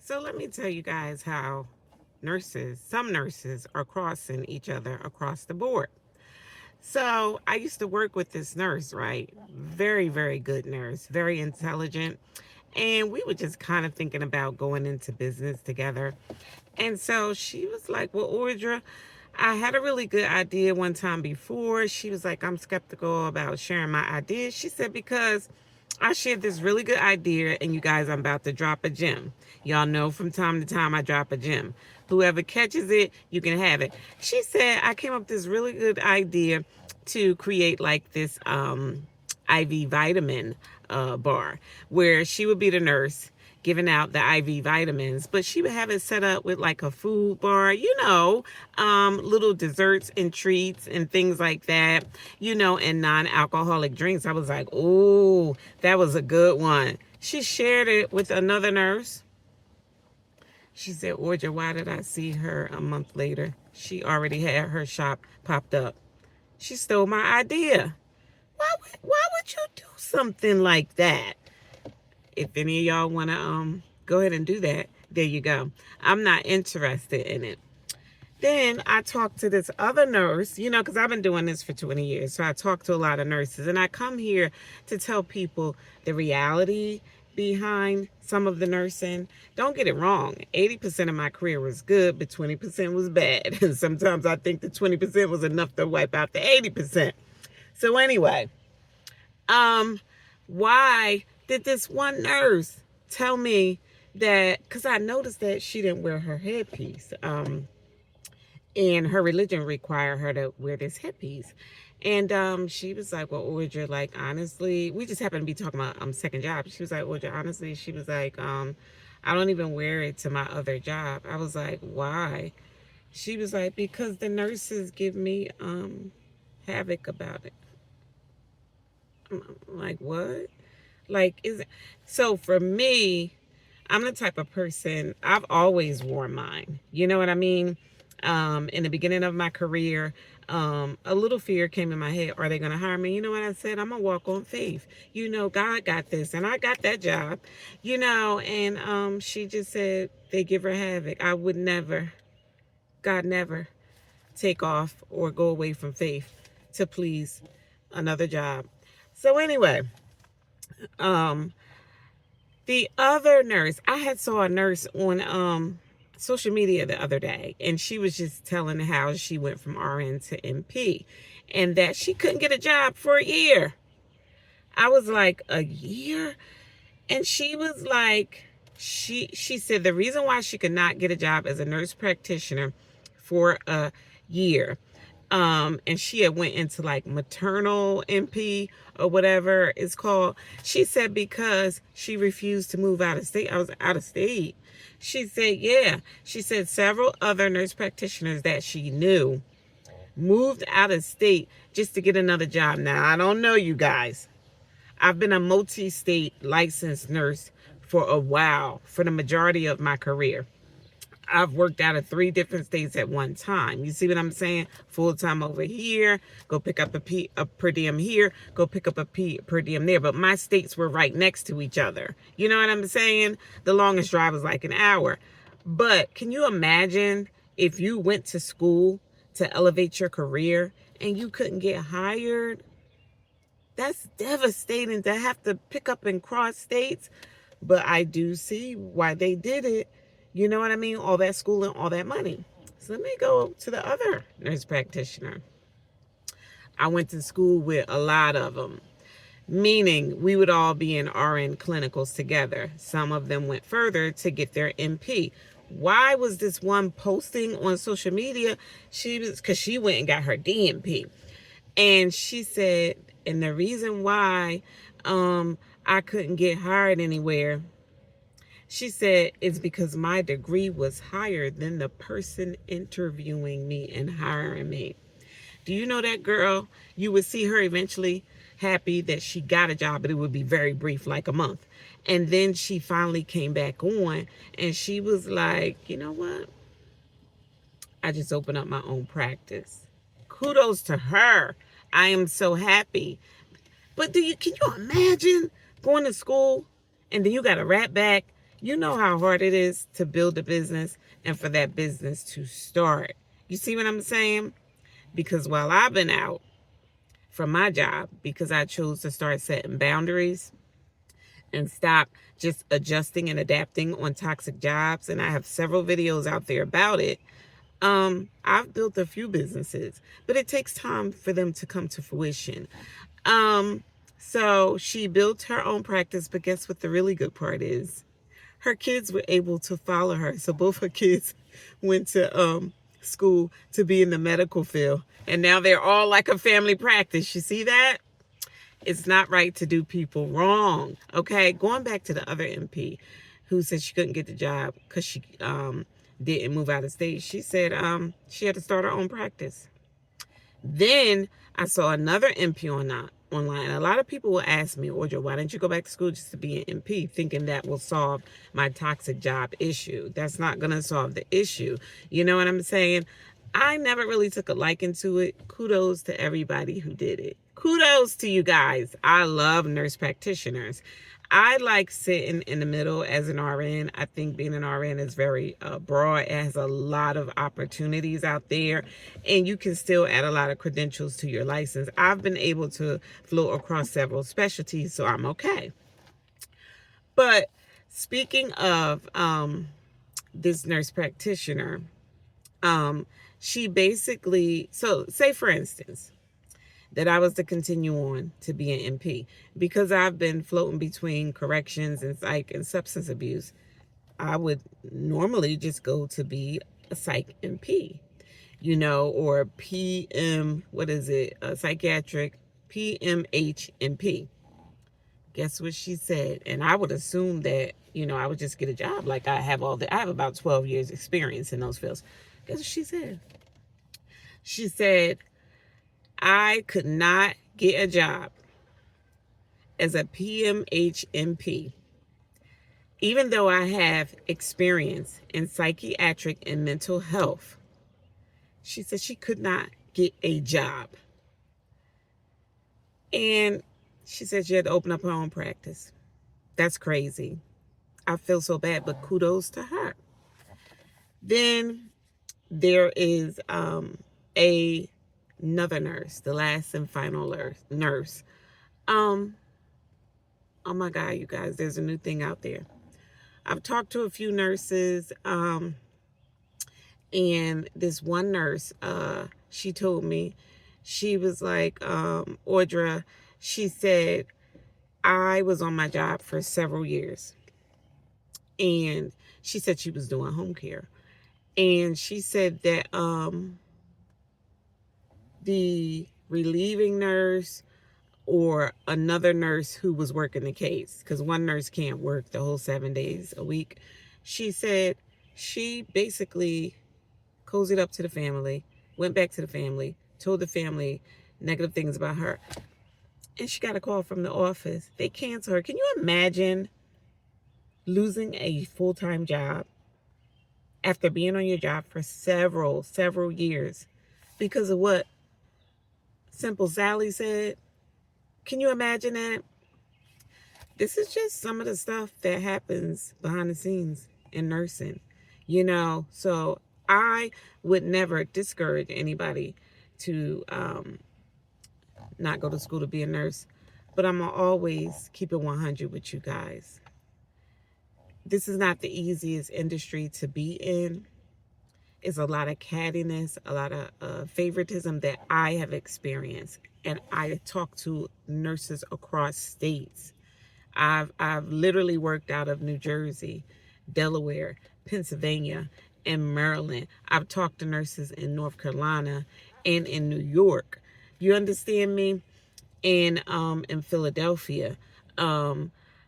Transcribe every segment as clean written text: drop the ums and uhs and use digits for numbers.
So let me tell you guys how some nurses are crossing each other across the board. So I used to work with this nurse, right? Very, very good nurse, very intelligent. And we were just kind of thinking about going into business together. And so she was like, well, Audra, I had a really good idea one time before. She was like, I'm skeptical about sharing my ideas. She said, because I shared this really good idea, and you guys, I'm about to drop a gem. Y'all know from time to time I drop a gem. Whoever catches it, you can have it. She said, I came up with this really good idea to create like this IV vitamin bar where she would be the nurse giving out the IV vitamins, but she would have it set up with like a food bar, little desserts and treats and things like that, and non-alcoholic drinks. I was like, oh, that was a good one. She shared it with another nurse. She said, Audra, why did I see her a month later? She already had her shop popped up. She stole my idea. Why would you do something like that? If any of y'all want to go ahead and do that, there you go. I'm not interested in it. Then I talked to this other nurse, because I've been doing this for 20 years. So I talk to a lot of nurses, and I come here to tell people the reality behind some of the nursing. Don't get it wrong. 80% of my career was good, but 20% was bad. And sometimes I think the 20% was enough to wipe out the 80%. So anyway, why did this one nurse tell me that, because I noticed that she didn't wear her headpiece, and her religion required her to wear this headpiece. And she was like, well, Audra, like, honestly, we just happened to be talking about second job. She was like, Audra, honestly, she was like, I don't even wear it to my other job. I was like, why? She was like, because the nurses give me havoc about it. I'm like, what? Like, is it? So for me, I'm the type of person, I've always worn mine. You know what I mean? In the beginning of my career, a little fear came in my head. Are they going to hire me? You know what I said? I'm going to walk on faith. God got this. And I got that job, and she just said they give her havoc. I would never, God never take off or go away from faith to please another job. So anyway, the other nurse, I had saw a nurse on social media the other day, and she was just telling how she went from RN to MP and that she couldn't get a job for a year. I was like, a year? And she was like, she said the reason why she could not get a job as a nurse practitioner for a year, and she had went into like maternal MP or whatever it's called. She said because she refused to move out of state. I was out of state. She said, yeah. She said several other nurse practitioners that she knew moved out of state just to get another job. Now, I don't know, you guys. I've been a multi-state licensed nurse for a while, for the majority of my career. I've worked out of 3 different states at one time. You see what I'm saying? Full-time over here, go pick up a per diem here, go pick up a per diem there. But my states were right next to each other. You know what I'm saying? The longest drive was like an hour. But can you imagine if you went to school to elevate your career and you couldn't get hired? That's devastating to have to pick up and cross states. But I do see why they did it. You know what I mean? All that schooling, all that money. So let me go to the other nurse practitioner. I went to school with a lot of them, meaning we would all be in RN clinicals together. Some of them went further to get their MP. Why was this one posting on social media? Because she went and got her DNP. And she said, and the reason why I couldn't get hired anywhere, she said, it's because my degree was higher than the person interviewing me and hiring me. Do you know that girl? You would see her eventually happy that she got a job, but it would be very brief, like a month. And then she finally came back on, and she was like, you know what? I just opened up my own practice. Kudos to her. I am so happy. But can you imagine going to school and then you got a rat back You know how hard it is to build a business and for that business to start. You see what I'm saying? Because while I've been out from my job, because I chose to start setting boundaries and stop just adjusting and adapting on toxic jobs, and I have several videos out there about it. I've built a few businesses, but it takes time for them to come to fruition. Um, so she built her own practice, but guess what the really good part is? Her kids were able to follow her. So both her kids went to school to be in the medical field, and now they're all like a family practice. You see that? It's not right to do people wrong. Okay, going back to the other MP who said she couldn't get the job because she didn't move out of state. She said she had to start her own practice. Then I saw another MP online. A lot of people will ask me, Audra, why didn't you go back to school just to be an MP, thinking that will solve my toxic job issue? That's not going to solve the issue. You know what I'm saying? I never really took a liking to it. Kudos to everybody who did it. Kudos to you guys. I love nurse practitioners. I like sitting in the middle as an RN. I think being an RN is very broad. It has a lot of opportunities out there, and you can still add a lot of credentials to your license. I've been able to float across several specialties, so I'm okay. But speaking of this nurse practitioner, she basically, so say for instance, that I was to continue on to be an MP. Because I've been floating between corrections and psych and substance abuse, I would normally just go to be a psych MP, you know, or PM, what is it? A psychiatric PMHMP. Guess what she said? And I would assume that, you know, I would just get a job. Like I have about 12 years experience in those fields. Guess what she said? She said, I could not get a job as a PMHMP, even though I have experience in psychiatric and mental health. She said she could not get a job. And she said she had to open up her own practice. That's crazy. I feel so bad, but kudos to her. Then there is another nurse, the last and final nurse. Oh my God, you guys, there's a new thing out there. I've talked to a few nurses, and this one nurse, she told me, she was like, Audra, she said, I was on my job for several years, and she said she was doing home care. And she said that the relieving nurse or another nurse who was working the case, because one nurse can't work the whole 7 days a week, she said she basically cozied up to the family, went back to the family, told the family negative things about her, and she got a call from the office. They canceled her. Can you imagine losing a full-time job after being on your job for several years because of what Simple Sally said? Can you imagine that? This is just some of the stuff that happens behind the scenes in nursing, you know. So I would never discourage anybody to not go to school to be a nurse, but I'm gonna always keep it 100 with you guys. This is not the easiest industry to be in. It's a lot of cattiness, a lot of favoritism that I have experienced. And I talk to nurses across states. I've literally worked out of New Jersey, Delaware, Pennsylvania, and Maryland. I've talked to nurses in North Carolina and in New York. You understand me? And in Philadelphia.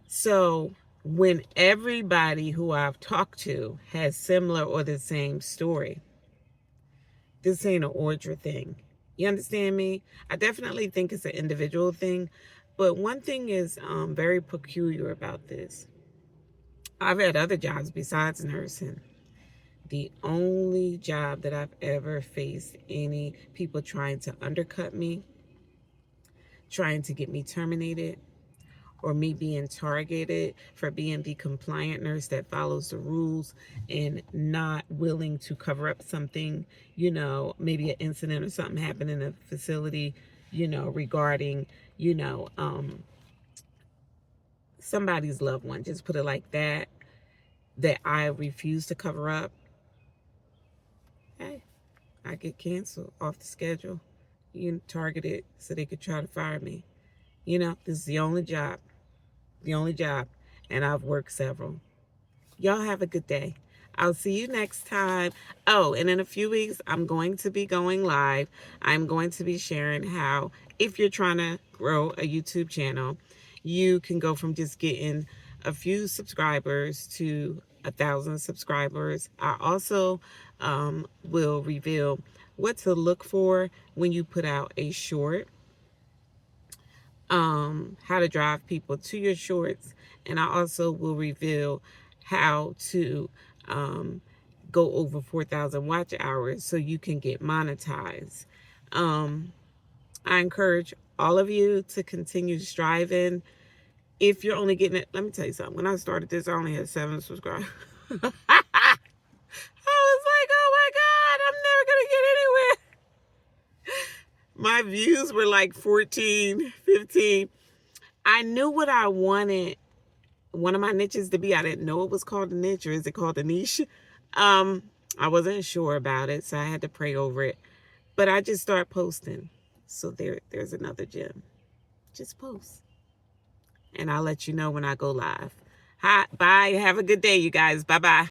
So when everybody who I've talked to has similar or the same story, this ain't an Audra thing. You understand me? I definitely think it's an individual thing, but one thing is very peculiar about this. I've had other jobs besides nursing. The only job that I've ever faced any people trying to undercut me, trying to get me terminated, or me being targeted for being the compliant nurse that follows the rules and not willing to cover up something, maybe an incident or something happened in a facility, regarding, you know, um, somebody's loved one, just put it like that I refuse to cover up. Hey, I get canceled off the schedule, targeted so they could try to fire me. This is the only job, and I've worked several. Y'all have a good day. I'll see you next time. Oh, and in a few weeks, I'm going to be going live. I'm going to be sharing how, if you're trying to grow a YouTube channel, you can go from just getting a few subscribers to 1,000 subscribers. I also will reveal what to look for when you put out a short, how to drive people to your shorts, and I also will reveal how to go over 4,000 watch hours so you can get monetized. I encourage all of you to continue striving. If you're only getting it, let me tell you something. When I started this, I only had 7 subscribers. I was like, oh my God, I'm never going to get anywhere. My views were like 14, 15. I knew what I wanted one of my niches to be. I didn't know it was called a niche, or is it called a niche? I wasn't sure about it, so I had to pray over it. But I just started posting. So there's another gem. Just post. And I'll let you know when I go live. Hi, bye. Have a good day, you guys. Bye-bye.